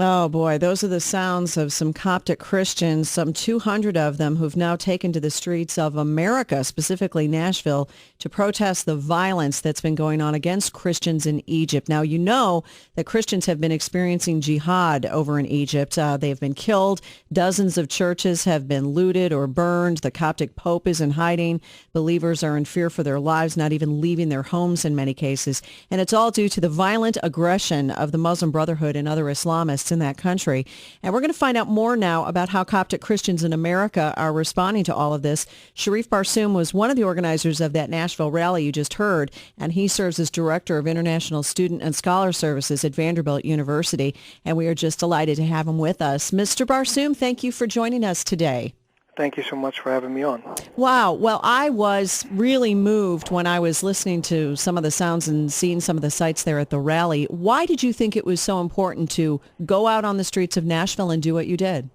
Oh boy, those are the sounds of some Coptic Christians, some 200 of them who've now taken to the streets of America, specifically Nashville, to protest the violence that's been going on against Christians in Egypt. Now, you know that Christians have been experiencing jihad over in Egypt. They've been killed. Dozens of churches have been looted or burned. The Coptic Pope is in hiding. Believers are in fear for their lives, not even leaving their homes in many cases. And it's all due to the violent aggression of the Muslim Brotherhood and other Islamists in that country. And we're going to find out more now about how Coptic Christians in America are responding to all of this. Sherif Barsoum was one of the organizers of that Nashville rally you just heard, and he serves as Director of International Student and Scholar Services at Vanderbilt University. And we are just delighted to have him with us. Mr. Barsoum, thank you for joining us today. Thank you so much for having me on. Wow. Well, I was really moved when I was listening to some of the sounds and seeing some of the sights there at the rally. Why did you think it was so important to go out on the streets of Nashville and do what you did?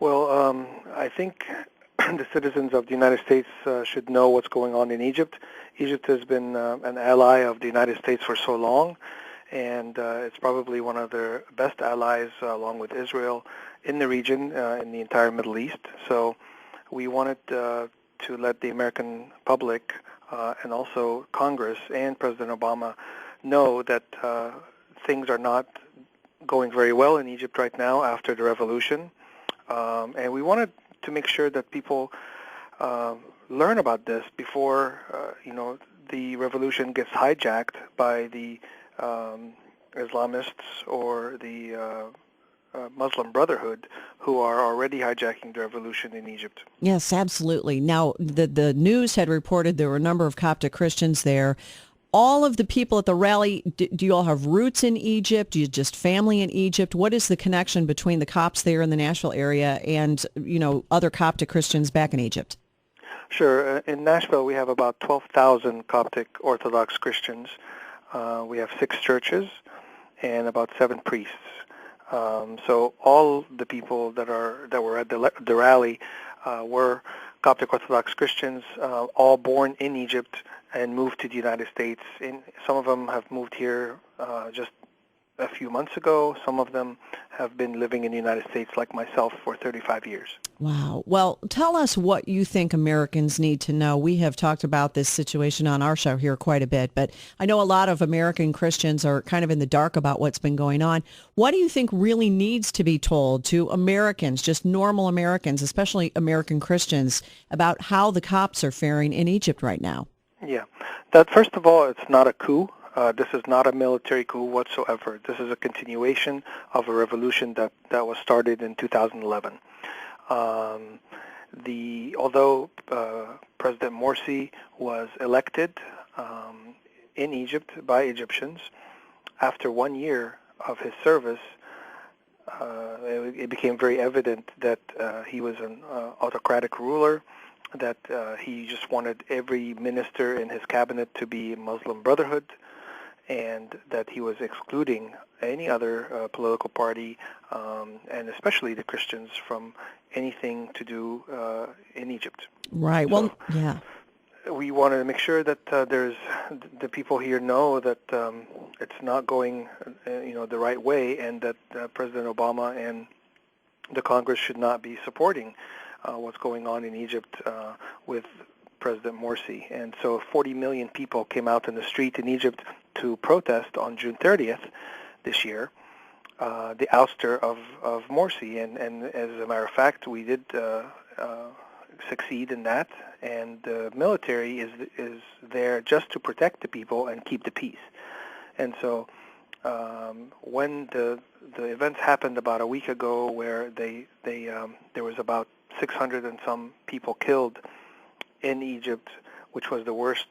Well, I think the citizens of the United States should know what's going on in Egypt. Egypt has been an ally of the United States for so long, and it's probably one of their best allies, along with Israel, in the region, in the entire Middle East. So we wanted to let the American public and also Congress and President Obama know that things are not going very well in Egypt right now after the revolution. And we wanted to make sure that people learn about this before, the revolution gets hijacked by the Islamists or the Muslim Brotherhood, who are already hijacking the revolution in Egypt. Yes, absolutely. Now, the news had reported there were a number of Coptic Christians there. All of the people at the rally, do you all have roots in Egypt? Do you just family in Egypt? What is the connection between the Copts there in the Nashville area and, other Coptic Christians back in Egypt? Sure. In Nashville, we have about 12,000 Coptic Orthodox Christians. We have 6 churches and about 7 priests. So all the people that were at the rally were Coptic Orthodox Christians, all born in Egypt and moved to the United States. Some of them have moved here just a few months ago. Some of them have been living in the United States, like myself, for 35 years. Wow. Well, tell us what you think Americans need to know. We have talked about this situation on our show here quite a bit, but I know a lot of American Christians are kind of in the dark about what's been going on. What do you think really needs to be told to Americans, just normal Americans, especially American Christians, about how the Copts are faring in Egypt right now? Yeah. That, first of all, it's not a coup. This is not a military coup whatsoever. This is a continuation of a revolution that was started in 2011. Although President Morsi was elected in Egypt by Egyptians, after 1 year of his service, it became very evident that he was an autocratic ruler, that he just wanted every minister in his cabinet to be Muslim Brotherhood, and that he was excluding any other political party, and especially the Christians, from anything to do in Egypt. Right. So well, yeah. We wanted to make sure that the people here know that it's not going, the right way, and that President Obama and the Congress should not be supporting what's going on in Egypt with President Morsi. And so 40 million people came out in the street in Egypt to protest on June 30th this year, the ouster of Morsi. And as a matter of fact, we did succeed in that. And the military is there just to protect the people and keep the peace. And so when the events happened about a week ago, where there was about 600 and some people killed in Egypt, which was the worst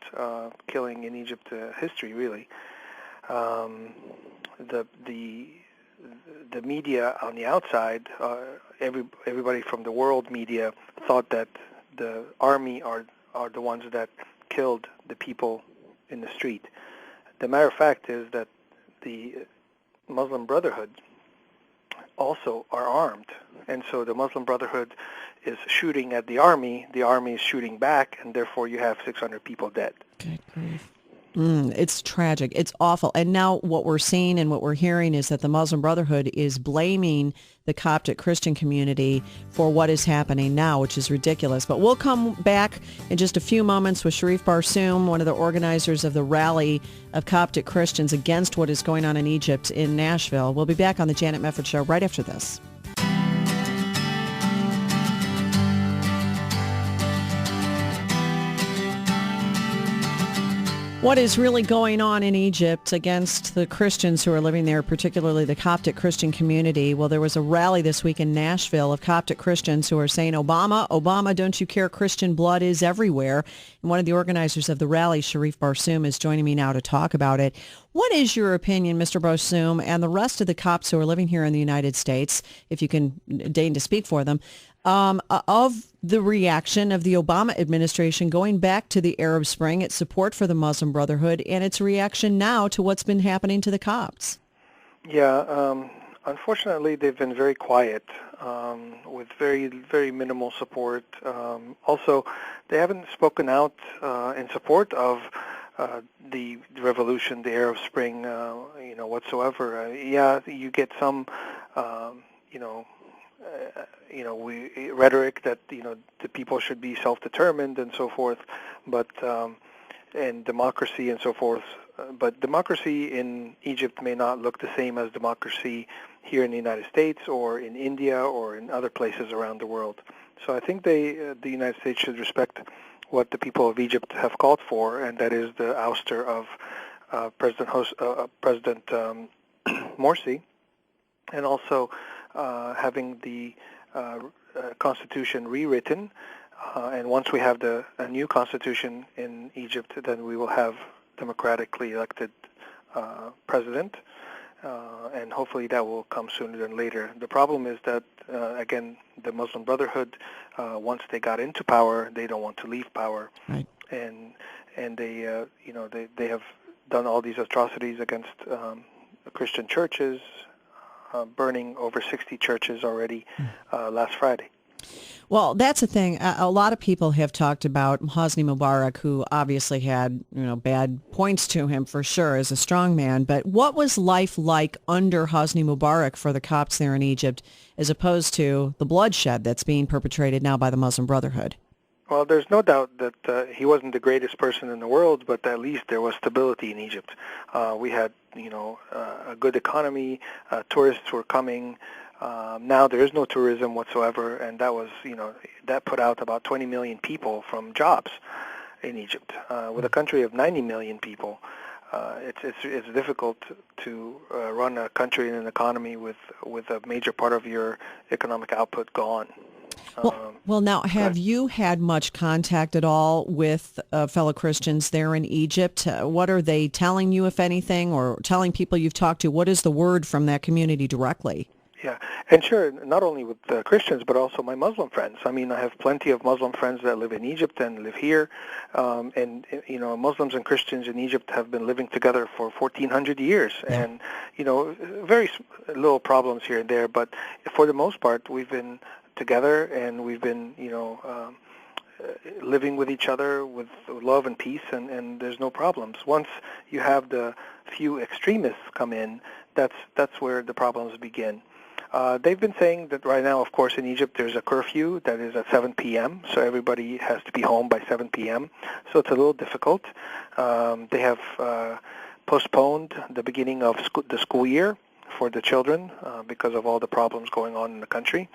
killing in Egypt history, really. The media on the outside, everybody from the world media thought that the army are the ones that killed the people in the street. The matter of fact is that the Muslim Brotherhood also are armed, and so the Muslim Brotherhood is shooting at the army is shooting back, and therefore you have 600 people dead. Good grief. It's tragic. It's awful. And now what we're seeing and what we're hearing is that the Muslim Brotherhood is blaming the Coptic Christian community for what is happening now, which is ridiculous. But we'll come back in just a few moments with Sherif Barsoum, one of the organizers of the rally of Coptic Christians against what is going on in Egypt in Nashville. We'll be back on the Janet Mefferd Show right after this. What is really going on in Egypt against the Christians who are living there, particularly the Coptic Christian community? Well, there was a rally this week in Nashville of Coptic Christians who are saying, Obama, don't you care? Christian blood is everywhere. And one of the organizers of the rally, Sherif Barsoum, is joining me now to talk about it. What is your opinion, Mr. Barsoum, and the rest of the Copts who are living here in the United States, if you can deign to speak for them, of the reaction of the Obama administration going back to the Arab Spring, its support for the Muslim Brotherhood, and its reaction now to what's been happening to the Copts? Yeah, unfortunately, they've been very quiet, with very, very minimal support. Also, they haven't spoken out in support of the revolution, the Arab Spring, whatsoever. You get some, rhetoric that the people should be self-determined and so forth, but and democracy and so forth. But democracy in Egypt may not look the same as democracy here in the United States or in India or in other places around the world. So I think the United States should respect what the people of Egypt have called for, and that is the ouster of President Morsi, and also having the constitution rewritten. And once we have a new constitution in Egypt, then we will have democratically elected president, and hopefully that will come sooner than later. The problem is that, again, the Muslim Brotherhood, once they got into power, they don't want to leave power, right. and they have done all these atrocities against Christian churches, burning over 60 churches already last Friday. Well, that's the thing. A lot of people have talked about Hosni Mubarak, who obviously had, bad points to him for sure as a strong man. But what was life like under Hosni Mubarak for the Copts there in Egypt, as opposed to the bloodshed that's being perpetrated now by the Muslim Brotherhood? Well, there's no doubt that he wasn't the greatest person in the world, but at least there was stability in Egypt. We had, a good economy. Tourists were coming. Now there is no tourism whatsoever, and that was, that put out about 20 million people from jobs in Egypt. With a country of 90 million people, it's difficult to run a country and an economy with a major part of your economic output gone. Well, now, have you had much contact at all with fellow Christians there in Egypt? What are they telling you, if anything, or telling people you've talked to? What is the word from that community directly? Yeah, and sure, not only with Christians, but also my Muslim friends. I mean, I have plenty of Muslim friends that live in Egypt and live here, and Muslims and Christians in Egypt have been living together for 1,400 years, and very little problems here and there, but for the most part, we've been together, and we've been, living with each other with love and peace, and there's no problems. Once you have the few extremists come in, that's where the problems begin. They've been saying that right now, of course, in Egypt, there's a curfew that is at 7 p.m., so everybody has to be home by 7 p.m., so it's a little difficult. They have postponed the beginning of the school year for the children because of all the problems going on in the country.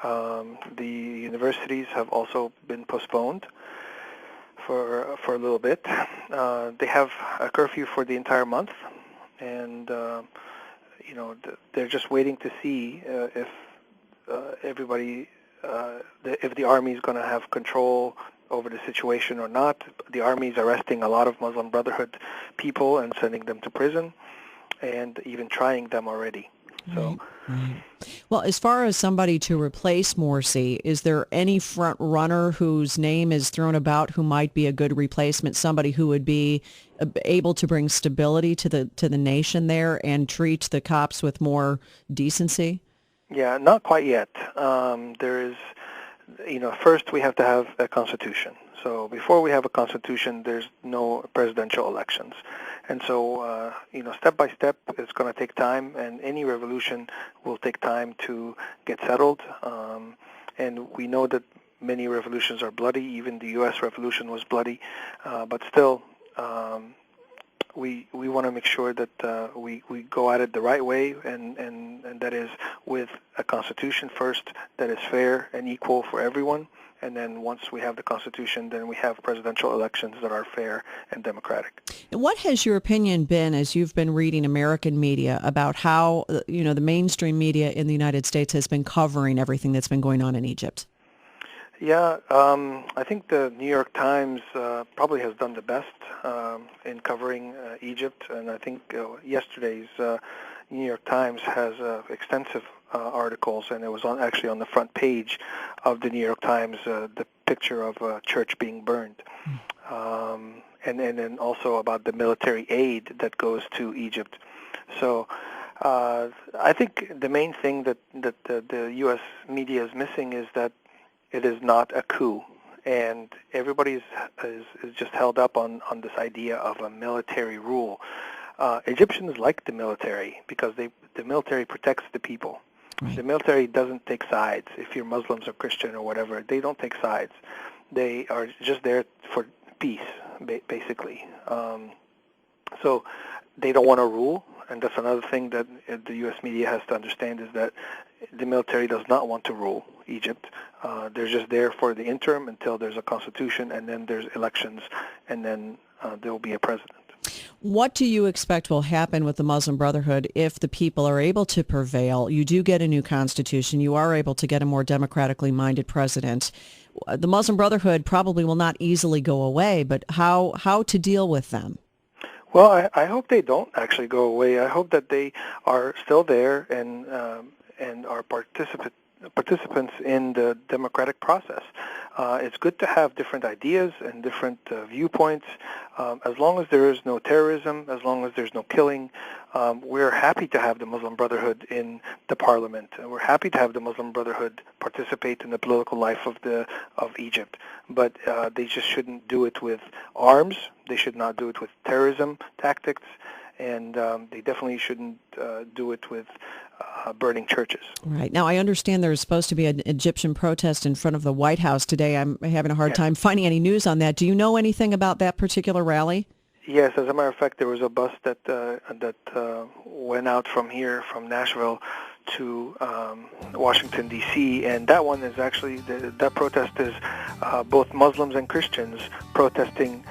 The universities have also been postponed for a little bit. They have a curfew for the entire month, and they're just waiting to see if everybody, if the army is going to have control over the situation or not. The army is arresting a lot of Muslim Brotherhood people and sending them to prison, and even trying them already. So. Right. Well, as far as somebody to replace Morsi, is there any front runner whose name is thrown about who might be a good replacement, somebody who would be able to bring stability to the nation there and treat the Copts with more decency? Yeah, not quite yet. There is first we have to have a constitution. So before we have a constitution, there's no presidential elections. And so, step by step, it's going to take time, and any revolution will take time to get settled. And we know that many revolutions are bloody. Even the U.S. Revolution was bloody. But still, we want to make sure that we go at it the right way, and that is with a constitution first that is fair and equal for everyone. And then once we have the Constitution, then we have presidential elections that are fair and democratic. And what has your opinion been as you've been reading American media about how, the mainstream media in the United States has been covering everything that's been going on in Egypt? Yeah, I think the New York Times probably has done the best in covering Egypt. And I think yesterday's New York Times has extensive articles, and it was actually on the front page of the New York Times, the picture of a church being burned, and then also about the military aid that goes to Egypt. So I think the main thing that the U.S. media is missing is that it is not a coup, and everybody is just held up on this idea of a military rule. Egyptians like the military because the military protects the people. Right. The military doesn't take sides. If you're Muslims or Christian or whatever, they don't take sides. They are just there for peace, basically. So they don't want to rule, and that's another thing that the U.S. media has to understand, is that the military does not want to rule Egypt. They're just there for the interim until there's a constitution, and then there's elections, and then there will be a president. What do you expect will happen with the Muslim Brotherhood if the people are able to prevail? You do get a new constitution. You are able to get a more democratically minded president. The Muslim Brotherhood probably will not easily go away, but how to deal with them? Well, I hope they don't actually go away. I hope that they are still there and are participants in the democratic process. It's good to have different ideas and different viewpoints. As long as there is no terrorism, as long as there's no killing, we're happy to have the Muslim Brotherhood in the parliament. We're happy to have the Muslim Brotherhood participate in the political life of Egypt. But they just shouldn't do it with arms. They should not do it with terrorism tactics. And they definitely shouldn't do it with burning churches. Right. Now, I understand there's supposed to be an Egyptian protest in front of the White House today. I'm having a hard time finding any news on that. Do you know anything about that particular rally? Yes, as a matter of fact, there was a bus that went out from here, from Nashville, to Washington, D.C., and that one is actually, that protest is both Muslims and Christians protesting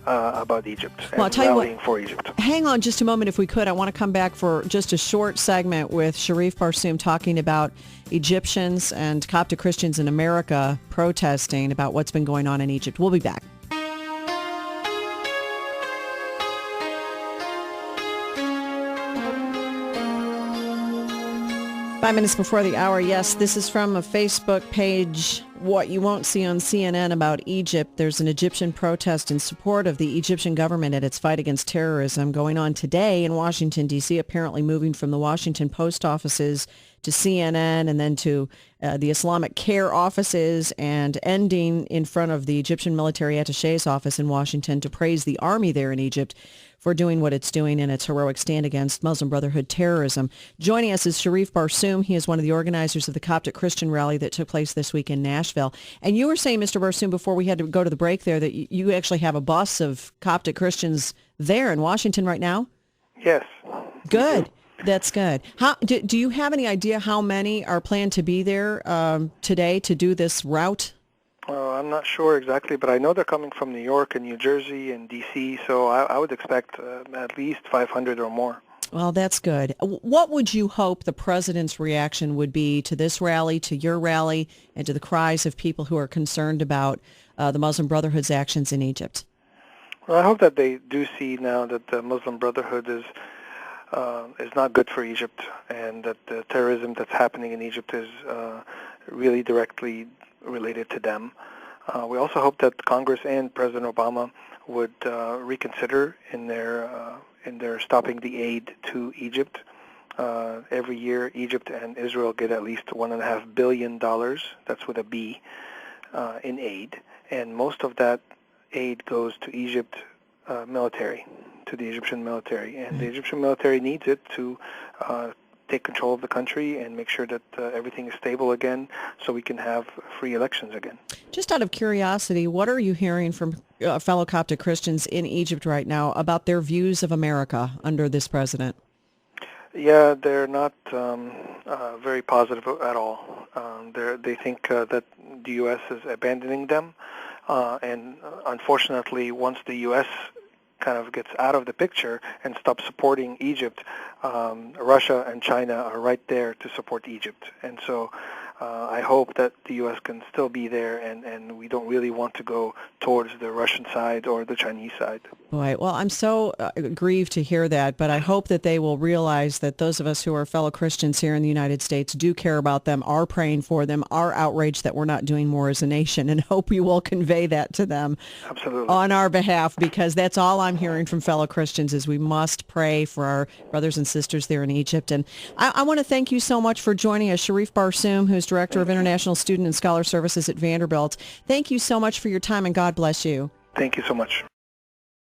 about Egypt and rallying for Egypt. Hang on just a moment if we could. I want to come back for just a short segment with Sherif Barsoum talking about Egyptians and Coptic Christians in America protesting about what's been going on in Egypt. We'll be back. 5 minutes before the hour. Yes, this is from a Facebook page, What You Won't See on CNN, about Egypt. There's an Egyptian protest in support of the Egyptian government and its fight against terrorism going on today in Washington, D.C., apparently moving from the Washington post offices to CNN and then to the Islamic Care offices, and ending in front of the Egyptian military attaché's office in Washington to praise the army there in Egypt for doing what it's doing in its heroic stand against Muslim Brotherhood terrorism. Joining us is Sherif Barsoum. He is one of the organizers of the Coptic Christian rally that took place this week in Nashville. And you were saying, Mr. Barsoum, before we had to go to the break there, that you actually have a bus of Coptic Christians there in Washington right now? Yes. Good. That's good. Do you have any idea how many are planned to be there today to do this route? I'm not sure exactly, but I know they're coming from New York and New Jersey and D.C., so I would expect at least 500 or more. Well, that's good. What would you hope the president's reaction would be to this rally, to your rally, and to the cries of people who are concerned about the Muslim Brotherhood's actions in Egypt? Well, I hope that they do see now that the Muslim Brotherhood is not good for Egypt, and that the terrorism that's happening in Egypt is really directly related to them. We also hope that Congress and President Obama would reconsider in their stopping the aid to Egypt. Every year, Egypt and Israel get at least $1.5 billion, that's with a B, in aid. And most of that aid goes to Egypt military, to the Egyptian military. And the Egyptian military needs it to take control of the country and make sure that everything is stable again so we can have free elections again. Just out of curiosity, what are you hearing from fellow Coptic Christians in Egypt right now about their views of America under this president? Yeah, they're not very positive at all. They think that the U.S. is abandoning them, and unfortunately, once the U.S. kind of gets out of the picture and stops supporting Egypt, Russia and China are right there to support Egypt. And so I hope that the U.S. can still be there, and we don't really want to go towards the Russian side or the Chinese side. Boy, well, I'm so grieved to hear that, but I hope that they will realize that those of us who are fellow Christians here in the United States do care about them, are praying for them, are outraged that we're not doing more as a nation, and hope you will convey that to them. Absolutely. On our behalf, because that's all I'm hearing from fellow Christians is we must pray for our brothers and sisters there in Egypt. And I want to thank you so much for joining us, Sherif Barsoum, who's Director of International Student and Scholar Services at Vanderbilt. Thank you so much for your time, and God bless you. Thank you so much.